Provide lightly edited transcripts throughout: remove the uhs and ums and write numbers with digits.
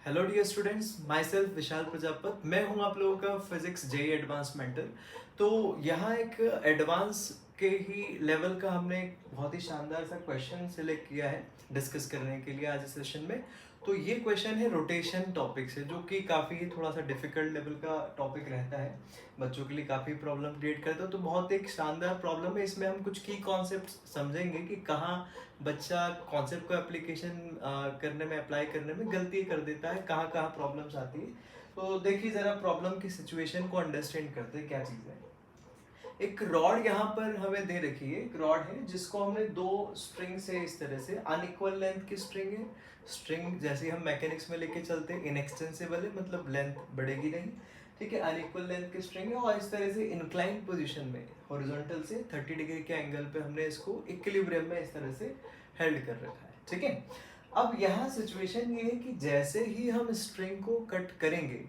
Hello dear students, myself Vishal Prajapat. मैं हूं आप लोगों का फिजिक्स जेई एडवांस मेंटर। तो यहाँ एक एडवांस के ही लेवल का हमने एक बहुत ही शानदार सा क्वेश्चन सिलेक्ट किया है डिस्कस करने के लिए आज इस सेशन में। तो ये क्वेश्चन है रोटेशन टॉपिक से, जो कि काफ़ी थोड़ा सा डिफिकल्ट लेवल का टॉपिक रहता है, बच्चों के लिए काफ़ी प्रॉब्लम क्रिएट करता है। तो बहुत एक शानदार प्रॉब्लम है। इसमें हम कुछ की कॉन्सेप्ट समझेंगे कि कहाँ बच्चा कॉन्सेप्ट को एप्लीकेशन करने में, अप्लाई करने में गलती कर देता है, कहाँ कहाँ प्रॉब्लम्स आती है। तो देखिए ज़रा प्रॉब्लम की सिचुएशन को अंडरस्टैंड करते हैं क्या चीज़ है। एक रॉड यहाँ पर हमें दे रखी है, एक रॉड है जिसको हमने दो स्ट्रिंग से इस तरह से अनइक्वल लेंथ की स्ट्रिंग है। स्ट्रिंग जैसे हम मैकेनिक्स में लेके चलते हैं इनएक्सटेंसिबल है, मतलब लेंथ बढ़ेगी नहीं, ठीक है। अनइक्वल लेंथ की स्ट्रिंग है और इस तरह से इंक्लाइन पोजीशन में हॉरिजॉन्टल से 30 डिग्री के एंगल पे हमने इसको इक्विलिब्रियम में इस तरह से हेल्ड कर रखा है, ठीक है। अब यहाँ सिचुएशन ये है कि जैसे ही हम स्ट्रिंग को कट करेंगे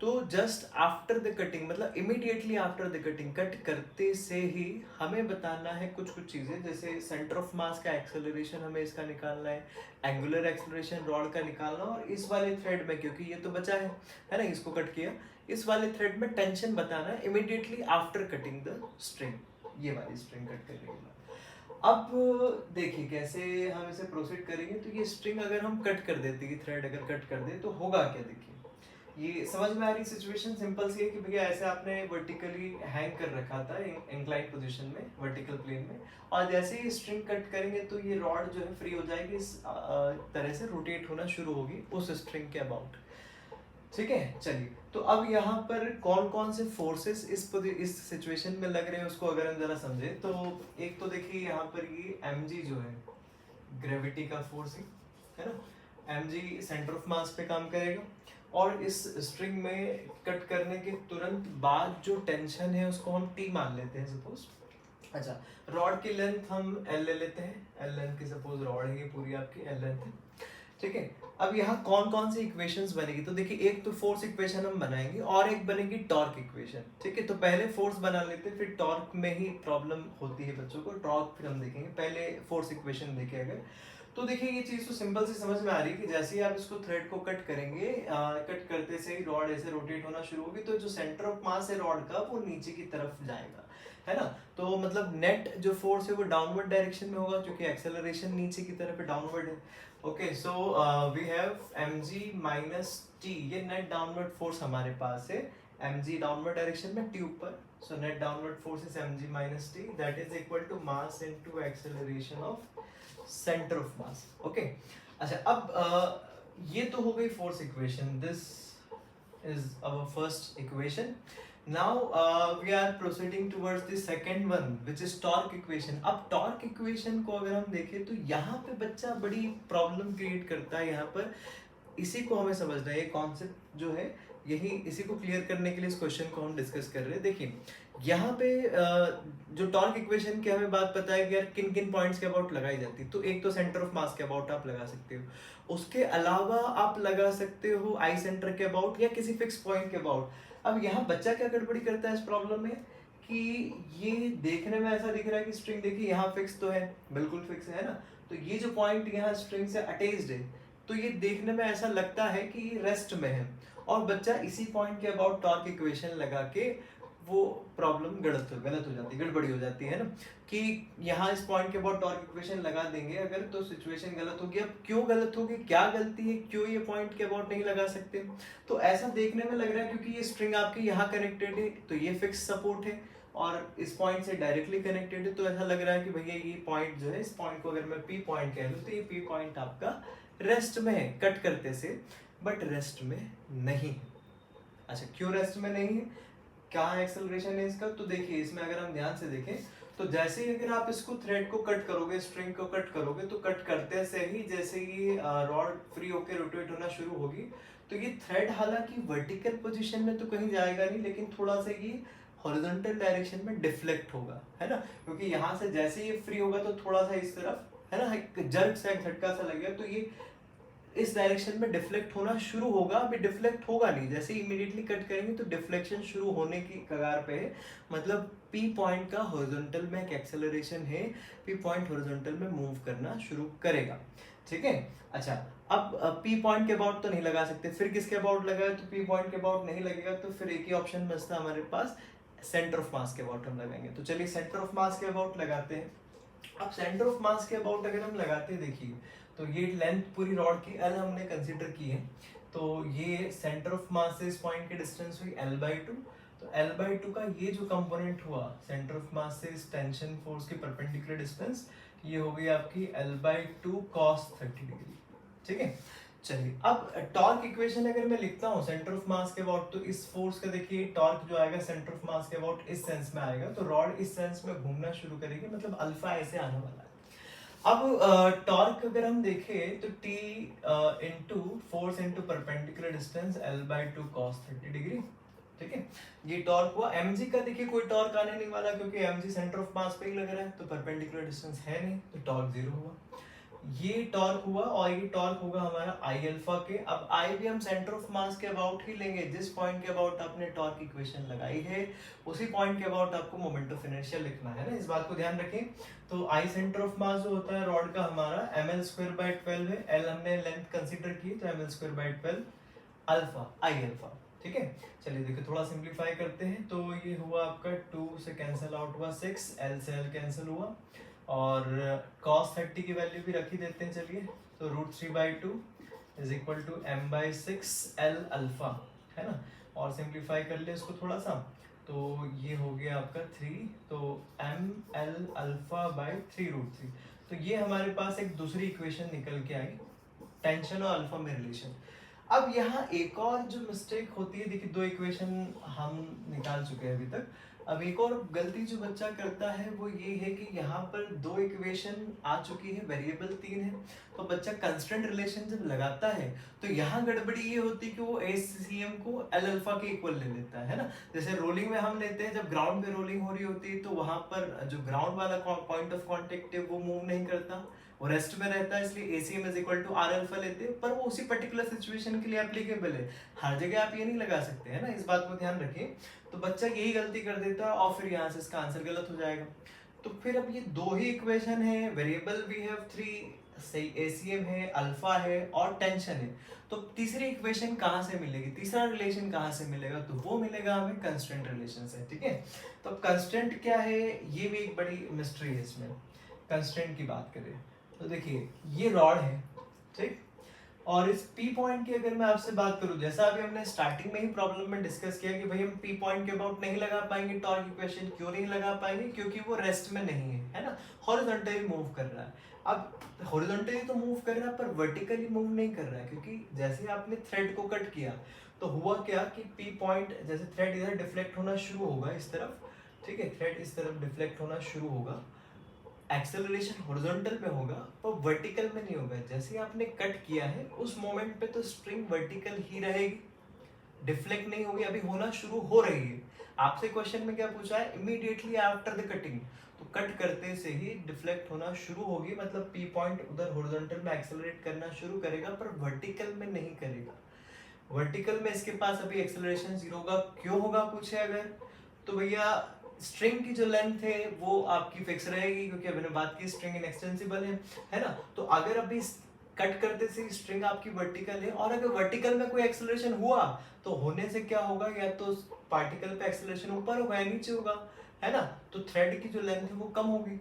तो जस्ट आफ्टर द कटिंग, मतलब immediately after the cutting, cut करते से ही हमें बताना है कुछ कुछ चीज़ें, जैसे सेंटर ऑफ मास का एक्सेलरेशन हमें इसका निकालना है, एंगुलर एक्सेलरेशन रॉड का निकालना, और इस वाले थ्रेड में, क्योंकि ये तो बचा है ना, इसको कट किया, इस वाले थ्रेड में टेंशन बताना है immediately after cutting the string, ये वाली स्ट्रिंग कट करने के बाद। अब देखिए कैसे हम इसे प्रोसीड करेंगे। तो ये स्ट्रिंग अगर हम कट कर देते, ये थ्रेड अगर कट कर दे तो होगा क्या, देखिए ये समझ में आ रही सिचुएशन सिंपल सी है कि भैया ऐसे आपने वर्टिकली हैंग कर रखा था इंक्लाइन पोजीशन में, वर्टिकल प्लेन में, और जैसे ही स्ट्रिंग कट करेंगे तो ये रॉड जो है फ्री हो जाएगी, इस तरह से रोटेट होना शुरू होगी उस स्ट्रिंग के अबाउट, ठीक है। चलिए, तो अब यहाँ पर कौन कौन से फोर्सेस इस सिचुएशन में लग रहे हैं उसको अगर हम जरा समझे तो एक तो देखिए यहाँ पर ये mg जो है ग्रेविटी का फोर्स है ना, mg सेंटर ऑफ मास पे काम करेगा, और इस स्ट्रिंग में कट करने के तुरंत बाद जो टेंशन है उसको हम T मान लेते हैं सपोज। अच्छा, रॉड की लेंथ हम L ले लेते हैं, L लेंथ की सपोज रॉड है, ये पूरी आपकी L लेंथ है, ठीक है। अब यहाँ कौन कौन सी इक्वेशंस बनेगी, तो देखिए एक तो फोर्स इक्वेशन हम बनाएंगे और एक बनेगी टॉर्क इक्वेशन, ठीक है। तो पहले फोर्स बना लेते हैं, फिर टॉर्क में ही प्रॉब्लम होती है बच्चों को, टॉर्क फिर हम देखेंगे, पहले फोर्स इक्वेशन देखें अगर। तो देखिए ये चीज तो सिंपल से समझ में आ रही है कि जैसे ही आप इसको थ्रेड को कट करेंगे, कट करते से ही रॉड ऐसे रोटेट होना शुरू होगी, तो जो सेंटर ऑफ मास है रॉड का वो नीचे की तरफ जाएगा, है ना। तो मतलब नेट जो फोर्स है वो डाउनवर्ड डायरेक्शन में होगा, क्योंकि एक्सेलरेशन नीचे की तरफ है, डाउनवर्ड है। Okay, so we have mg minus T, ये नेट डाउनवर्ड फोर्स हमारे पास है, mg डाउनवर्ड डायरेक्शन में, टी ऊपर, so net downward force is mg minus T, that is equal to mass into acceleration of centre of mass. Okay, अच्छा अब ये तो हो गई force equation, this is our first equation. Now we are proceeding towards the second one, which is torque equation. अब torque equation को अगर हम देखें तो यहाँ पे बच्चा बड़ी प्रॉब्लम क्रिएट करता है। यहाँ पर इसी को हमें समझना है, ये कॉन्सेप्ट जो है यही, इसी को क्लियर करने के लिए इस क्वेश्चन को हम डिस्कस कर रहे हैं। देखिए यहाँ पे जो टॉर्क इक्वेशन की हमें बात पता है कि यार किन किन पॉइंट्स के अबाउट लगाई जाती है, तो एक तो सेंटर ऑफ मास के अबाउट आप लगा सकते हो, उसके अलावा आप लगा सकते हो आई सेंटर के अबाउट या किसी फिक्स पॉइंट के अबाउट। अब यहाँ बच्चा क्या गड़बड़ी करता है इस प्रॉब्लम में कि ये देखने में ऐसा दिख रहा है कि स्ट्रिंग देखिए यहाँ फिक्स तो है, बिल्कुल फिक्स है ना, तो ये जो पॉइंट यहाँ स्ट्रिंग से अटैच्ड है, तो ये देखने में ऐसा लगता है कि रेस्ट में है, और बच्चा इसी पॉइंट के अबाउट टॉर्क इक्वेशन लगा के वो प्रॉब्लम गलत हो जाती है, गड़बड़ी हो जाती है ना, कि यहाँ इस पॉइंट के अबाउट टॉर्क इक्वेशन लगा देंगे अगर तो सिचुएशन गलत होगी। अब क्यों गलत होगी, क्या गलती है, क्यों ये पॉइंट के अबाउट नहीं लगा सकते, तो ऐसा देखने में लग रहा है क्योंकि ये स्ट्रिंग आपकी यहाँ कनेक्टेड है, तो ये फिक्स सपोर्ट है, और इस पॉइंट से डायरेक्टली कनेक्टेड है, तो ऐसा लग रहा है कि भैया ये पॉइंट जो है, इस पॉइंट को अगर मैं पी पॉइंट कह लूँ तो ये पी पॉइंट आपका रेस्ट में है कट करते से, बट रेस्ट में नहीं है। अच्छा, क्यों रेस्ट में नहीं है, क्या एक्सेलरेशन है इसका, तो देखिए इसमें अगर हम ध्यान से देखें तो जैसे ही अगर आप इसको थ्रेड को कट करोगे, स्ट्रिंग को कट करोगे, तो कट करते से ही जैसे ही रॉड फ्री होकर रोटेट होना शुरू होगी, तो ये थ्रेड हालांकि वर्टिकल पोजीशन में तो कहीं जाएगा नहीं, लेकिन थोड़ा सा ये हॉरिजॉन्टल डायरेक्शन में डिफ्लेक्ट होगा, है ना, क्योंकि यहाँ से जैसे ये फ्री होगा तो थोड़ा सा इस तरफ, है ना, एक जर्क सा, एक झटका सा लगेगा, तो ये इस डायरेक्शन में डिफ्लेक्ट होना शुरू होगा। अभी डिफ्लेक्ट होगा नहीं, जैसे इमीडिएटली कट करेंगे तो डिफ्लेक्शन शुरू होने की कगार पे है, मतलब पी पॉइंट का हॉरिजॉन्टल में एक एक्सेलरेशन है, पी पॉइंट हॉरिजॉन्टल में मूव करना शुरू करेगा, ठीक है। अच्छा, अब पी पॉइंट के अबाउट तो नहीं लगा सकते, फिर किसके अबाउट लगाए, तो पी पॉइंट के अबाउट नहीं लगेगा, तो फिर एक ही ऑप्शन बचता हमारे पास, सेंटर ऑफ मास के अबाउट हम लगाएंगे। तो चलिए सेंटर ऑफ मास के अबाउट लगाते हैं। अब सेंटर ऑफ मास के अबाउट अगर हम लगाते हैं, देखिए तो ये लेंथ पूरी रॉड की एल हमने कंसीडर की है, तो ये सेंटर ऑफ मास से इस पॉइंट की डिस्टेंस हुई L/2। तो L/2 का ये जो कंपोनेंट हुआ सेंटर ऑफ मास से इस टेंशन फोर्स की परपेंडिकुलर डिस्टेंस, ये हो गई आपकी L/2 cos 30 डिग्री। ठीक है, चलिए अब टॉर्क इक्वेशन अगर मैं लिखता हूँ सेंटर ऑफ मास के अबाउट, तो इस फोर्स का देखिए टॉर्क जो आएगा सेंटर ऑफ मास के अबाउट इस सेंस में आएगा, तो रॉड इस सेंस में घूमना शुरू करेगी, मतलब अल्फा ऐसे आने वाला है। अब टॉर्क अगर हम देखें तो T into force into perpendicular distance L/2 cos 30 degree. ठीक है, ये टॉर्क हुआ। mg का देखिए कोई टॉर्क आने नहीं वाला, क्योंकि mg सेंटर ऑफ मास पे ही लग रहा है, तो परपेंडिकुलर डिस्टेंस है नहीं, तो टॉर्क 0 हुआ। ये टॉर्क हुआ, और ये टॉर्क होगा हमारा आई अल्फा के। अब आई भी हम सेंटर ऑफ मास के अबाउट ही लेंगे, जिस पॉइंट के अबाउट आपने टॉर्क इक्वेशन लगाई है उसी पॉइंट के अबाउट आपको मोमेंट ऑफ इनर्शिया लिखना है ना, इस बात को ध्यान रखें। तो आई सेंटर ऑफ मास जो होता है रॉड का हमारा ml²/12 है, एल हमने लेंथ कंसीडर की, तो ml²/12 अल्फा आई अल्फा। ठीक है, चलिए देखिए थोड़ा सिंप्लीफाई करते हैं, तो ये हुआ आपका 2 से कैंसिल आउट हुआ 6, एल से एल कैंसिल हुआ, और cos 30 की वैल्यू भी रख ही देते हैं, चलिए तो √3/2 is equal to m/6 L alpha, है ना, और सिंप्लीफाई कर ले इसको थोड़ा सा, तो ये हो गया आपका 3, तो ml अल्फा बाई 3√3। तो ये हमारे पास एक दूसरी इक्वेशन निकल के आई, टेंशन और अल्फा में रिलेशन। अब यहाँ एक और जो मिस्टेक होती है, देखिए दो इक्वेशन हम निकाल चुके हैं अभी तक, अब एक और गलती जो बच्चा करता है वो ये है कि यहाँ पर दो इक्वेशन आ चुकी है, वेरिएबल 3 है, तो बच्चा कंस्टेंट रिलेशन जब लगाता है तो यहाँ गड़बड़ी ये होती है कि वो एसीएम को एल अल्फा के इक्वल ले लेता है ना। जैसे रोलिंग में हम लेते हैं, जब ग्राउंड पे रोलिंग हो रही होती है तो वहां पर जो ग्राउंड वाला पॉइंट ऑफ कॉन्टेक्ट है वो मूव नहीं करता, वो रेस्ट में रहता है, इसलिए ACM is equal to R alpha लेते हैं, पर वो उसी पर्टिकुलर सिचुएशन के लिए एप्लीकेबल है, हर जगह आप ये नहीं लगा सकते हैं ना, इस बात को ध्यान रखिए। तो बच्चा यही गलती कर देता है और फिर यहाँ से इसका आंसर गलत हो जाएगा। तो फिर अब ये दो ही इक्वेशन है, वेरिएबल वी हैव 3, सही ACM है, अल्फा है और टेंशन है, तो तीसरी इक्वेशन कहाँ से मिलेगी, तीसरा रिलेशन कहाँ से मिलेगा, तो वो मिलेगा हमें कंस्टेंट रिलेशन से। ठीक है, तो अब कंस्टेंट क्या है, ये भी एक बड़ी मिस्ट्री है इसमें। कंस्टेंट की बात करें तो देखिए ये रॉड है, ठीक, और इस पी पॉइंट की अगर मैं आपसे बात करूं, जैसा अभी हमने स्टार्टिंग में ही प्रॉब्लम में डिस्कस किया कि भाई हम पी पॉइंट के अबाउट नहीं लगा पाएंगे टॉर्क इक्वेशन, क्यों नहीं लगा पाएंगे, क्योंकि वो रेस्ट में नहीं है ना, हॉरिजॉन्टली मूव कर रहा है। अब हॉरिजॉन्टली तो मूव कर रहा है पर वर्टिकली मूव नहीं कर रहा है, क्योंकि जैसे आपने थ्रेड को कट किया तो हुआ क्या कि पी पॉइंट, जैसे थ्रेड इधर डिफ्लेक्ट होना शुरू होगा इस तरफ, ठीक है, थ्रेड इस तरफ डिफ्लेक्ट होना शुरू होगा, एक्सेलरेशन हॉरिजॉन्टल में होगा पर वर्टिकल में नहीं होगा। जैसे आपने कट किया है उस मोमेंट पे तो स्ट्रिंग वर्टिकल ही रहेगी, डिफ्लेक्ट नहीं होगी, अभी होना शुरू हो रही है। आपसे क्वेश्चन में क्या पूछा है, इमीडिएटली आफ्टर द कटिंग, तो कट करते से ही डिफ्लेक्ट होना शुरू होगी, मतलब पी पॉइंट उधर हॉरिजॉन्टल में एक्सेलरेट करना शुरू करेगा पर वर्टिकल में नहीं करेगा। वर्टिकल में इसके पास अभी एक्सेलरेशन 0 होगा, क्यों होगा पूछे अगर, तो भैया स्ट्रिंग की जो लेंथ है वो आपकी फिक्स रहेगी, क्योंकि अभी मैंने बात की स्ट्रिंग इनएक्सटेंसिबल है ना, तो अगर अभी कट करते से स्ट्रिंग आपकी वर्टिकल है और अगर वर्टिकल में कोई एक्सेलरेशन हुआ तो होने से क्या होगा, या तो पार्टिकल पे एक्सेलरेशन ऊपर होगा या नीचे होगा, है ना, तो थ्रेड की जो लेंथ है वो कम होगी,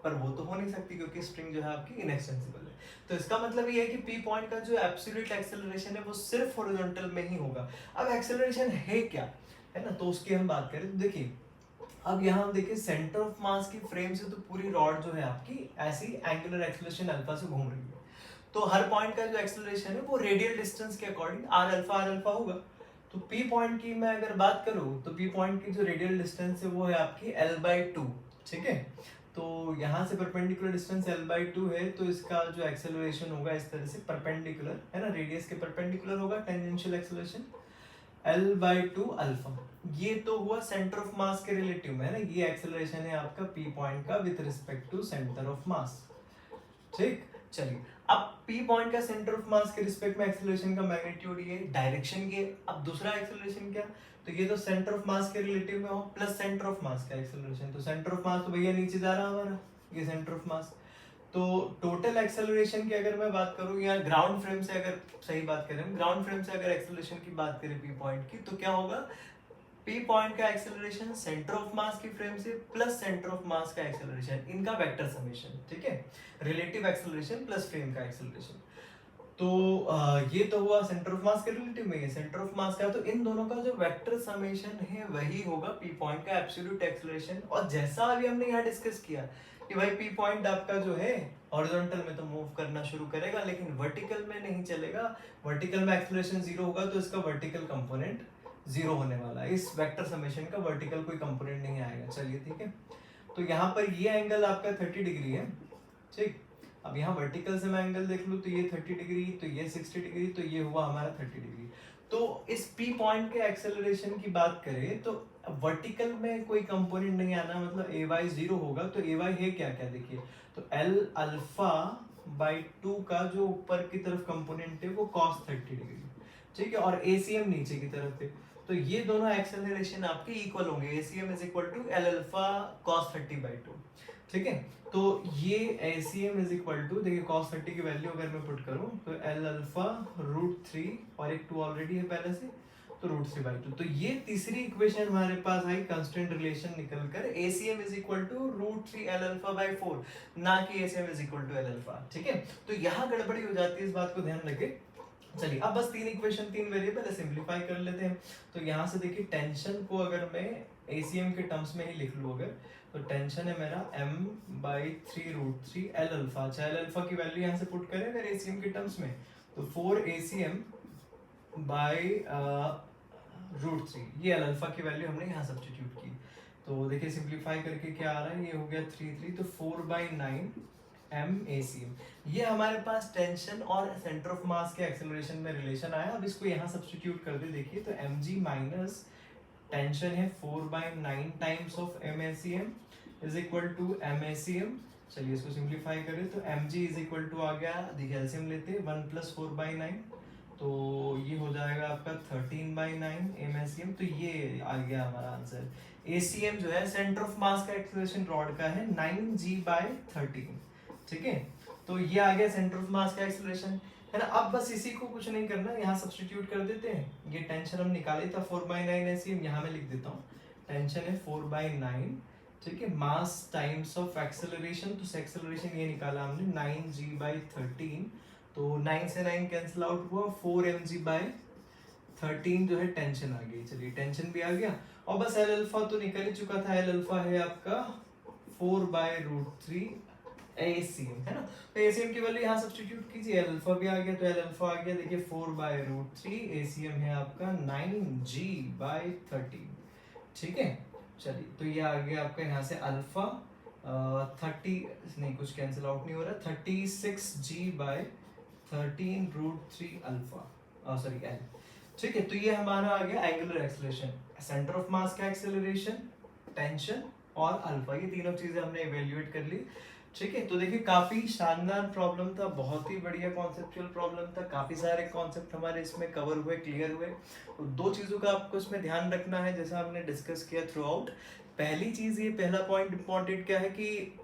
पर वो तो हो नहीं सकती क्योंकि स्ट्रिंग जो है आपकी इनएक्सटेंसिबल है। तो इसका मतलब ये है कि पी पॉइंट का जो एब्सोल्यूट एक्सेलरेशन है वो सिर्फ हॉरिजॉन्टल में ही होगा। अब एक्सेलरेशन है क्या, है ना, तो उसकी हम बात करें तो देखिए अब यहाँ हम देखिए सेंटर ऑफ मास की फ्रेम से तो पूरी रॉड जो है आपकी ऐसी एंगुलर एक्सेलरेशन अल्फा से घूम रही है, तो हर पॉइंट का जो एक्सेलरेशन है वो रेडियल डिस्टेंस के अकॉर्डिंग आर अल्फा होगा। तो पी पॉइंट की मैं अगर बात करूँ तो पी पॉइंट की जो रेडियल डिस्टेंस है वो है आपकी L/2, ठीक है, तो यहाँ से परपेंडिकुलर डिस्टेंस L/2 है, तो इसका जो एक्सेलरेशन होगा इस तरह से परपेंडिकुलर, है ना, रेडियस के परपेंडिकुलर होगा टेंजेंशियल एक्सेलरेशन L/2 अल्फा। ये तो हुआ सेंटर ऑफ मास के रिलेटिव में, है ना, ये एक्सेलरेशन है आपका पी पॉइंट का with respect to centre of mass. ठीक, चलिए अब पी पॉइंट का सेंटर ऑफ मास के रिस्पेक्ट में एक्सेलरेशन का मैग्नीट्यूड ये डायरेक्शन ये, अब दूसरा एक्सेलरेशन क्या, तो ये तो सेंटर ऑफ मास के रिलेटिव में हो प्लस सेंटर ऑफ मास का एक्सेलरेशन, तो सेंटर ऑफ मास तो भैया नीचे जा रहा है हमारा, ये सेंटर ऑफ मास, तो टोटल एक्सेलरेशन की अगर मैं बात करूं या ग्राउंड फ्रेम से अगर सही बात करें, ग्राउंड फ्रेम से अगर एक्सेलरेशन की बात करें पी पॉइंट की, तो क्या होगा, पी पॉइंट का एक्सेलरेशन सेंटर ऑफ मास की फ्रेम से प्लस सेंटर ऑफ मास का एक्सेलरेशन, इनका वेक्टर समेशन, ठीक है, रिलेटिव एक्सेलरेशन प्लस फ्रेम का एक्सेलरेशन। तो ये तो हुआ सेंटर ऑफ मास के रिलेटिव में, सेंटर ऑफ मास का, तो इन दोनों का जो वेक्टर समेशन है वही होगा पी पॉइंट का एब्सोल्यूट एक्सेलरेशन। और जैसा अभी हमने यहाँ डिस्कस किया कि भाई पी पॉइंट आपका जो है हॉरिजॉन्टल में तो मूव करना शुरू करेगा लेकिन वर्टिकल में नहीं चलेगा, वर्टिकल में एक्सेलरेशन जीरो होगा तो इसका वर्टिकल कंपोनेंट जीरो होने वाला है, इस वेक्टर समेशन का वर्टिकल कोई कंपोनेंट नहीं आएगा। चलिए ठीक है, तो यहाँ पर ये एंगल आपका 30 डिग्री है, ठीक। अब यहाँ वर्टिकल से मैं एंगल देख लूँ तो ये 30 डिग्री, तो ये 60 डिग्री, तो ये हुआ हमारा 30 डिग्री। तो इस पी पॉइंट के एक्सेलरेशन की बात करें तो वर्टिकल में कोई कंपोनेंट नहीं आना, मतलब ए वाई जीरो होगा। तो ए वाई है क्या क्या, देखिए, तो एल अल्फा बाई 2 का जो ऊपर की तरफ कंपोनेंट है वो कॉस 30 डिग्री, ठीक है, और एसीएम नीचे की तरफ है। तो ये दोनों एक्सेलरेशन आपके इक्वल होंगे, ACM is equal to L alpha cos 30/2, ठीक है। तो ये एसीएम इज इक्वल टू, देखिए कॉस 30 की वैल्यू अगर मैं पुट करूं तो एल अल्फा √3 और एक 2 ऑलरेडी है पहले से, तो √3/2। तो ये तीसरी इक्वेशन हमारे पास आई कंस्टेंट रिलेशन निकलकर, ACM is equal to √3 L alpha by 4, ना कि ACM is equal to L alpha, ठीक है। तो यहाँ गड़बड़ी हो जाती है, इस बात को ध्यान रखें। चलिए अब बस तीन इक्वेशन, तीन वेरिएबल है, सिंपलीफाई कर लेते हैं। तो यहाँ से देखिए टेंशन को अगर मैं एसीएम के टर्म्स में ही लिख लूँ अगर, तो टेंशन है मेरा m/3√3 एल अल्फा। अच्छा, एल अल्फा की वैल्यू यहाँ से पुट करें अगर एसीएम के टर्म्स में, तो 4 ACM बाई √3, ये एल अल्फा की वैल्यू हमने यहाँ सब्स्टिट्यूट की। तो देखिए सिंपलीफाई करके क्या आ रहा है, ये हो गया 3 तो 4/9 MACM। ये हमारे पास टेंशन और सेंटर ऑफ मास के एक्सेलरेशन में रिलेशन आया। अब इसको यहाँ सब्स्टिट्यूट कर दे, देखिए तो mg माइनस टेंशन है 4/9 times of MACM is equal to MACM। चलिए इसको सिंपलीफाई करें तो mg इज इक्वल टू आ गया, देखिए एलसीएम लेते हैं 1 + 4/9, तो ये हो जाएगा आपका 13/9 MACM। तो ये आ गया हमारा आंसर। ACM जो है सेंटर ऑफ मास का एक्सेलरेशन रॉड का है 9g/13, ठीक है। तो ये आ गया सेंटर ऑफ मास का एक्सेलरेशन, है ना। अब बस इसी को कुछ नहीं करना, यहाँ सब्स्टिट्यूट कर देते हैं। ये टेंशन हम निकाले था 4/9 ACM, यहाँ मैं लिख देता हूँ, टेंशन है 4/9, ठीक है, मास टाइम्स ऑफ एक्सेलरेशन, तो एक्सेलरेशन ये निकाला हमने 9g/13, तो 9 से 9 कैंसिल आउट हुआ, 4mg/13 जो है टेंशन आ गई। चलिए टेंशन भी आ गया, और बस एल अल्फा तो निकल ही चुका था, एल अल्फा है आपका 4/√3 ACM, है ना। तो ACM की वैल्यू यहाँ सब्स्टिट्यूट कीजिए, एल अल्फा भी आ गया, तो एल अल्फा आ गया, देखिए 4/√3, ACM है आपका 9g/13, ठीक है। चलिए तो ये आ गया आपका यहाँ से अल्फा 30 नहीं, कुछ कैंसिल आउट नहीं हो रहा, 36g/13√3 अल्फा, सॉरी एल, ठीक है। तो ये हमारा आ गया एंगुलर एक्सेलरेशन, सेंटर ऑफ मास का एक्सेलरेशन, टेंशन और अल्फा, ये तीनों चीजें हमने इवेल्युएट कर ली, ठीक है। तो देखिए काफी शानदार प्रॉब्लम था, बहुत ही बढ़िया कॉन्सेप्चुअल प्रॉब्लम था, काफी सारे कॉन्सेप्ट हमारे इसमें कवर हुए, क्लियर हुए। तो दो चीजों का आपको इसमें ध्यान रखना है जैसा हमने डिस्कस किया थ्रू आउट। पहली चीज, ये पहला पॉइंट इंपॉर्टेंट क्या है कि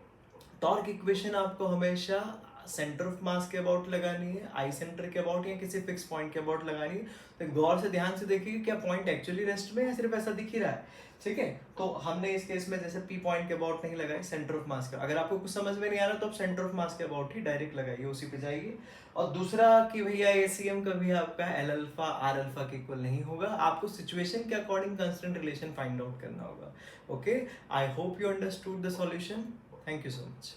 टॉर्क इक्वेशन आपको हमेशा सेंटर ऑफ मास के अबाउट लगानी है, आई सेंटर के अबाउट या किसी फिक्स पॉइंट के अबाउट लगानी है। तो गौर से ध्यान से देखिए क्या पॉइंट एक्चुअली रेस्ट में है, सिर्फ ऐसा दिख ही रहा है, ठीक है। तो हमने इस केस में जैसे पी पॉइंट के अबाउट नहीं लगाए, सेंटर ऑफ मास का। अगर आपको कुछ समझ में नहीं आ रहा तो आप सेंटर ऑफ मास के अबाउट ही डायरेक्ट लगाइए, उसी पे जाइए। और दूसरा कि भैया एसीएम कभी आपका एल अल्फा आर अल्फा के इक्वल नहीं होगा, आपको सिचुएशन के according constant relation find out करना होगा। Okay, I hope you understood the solution. Thank you so much.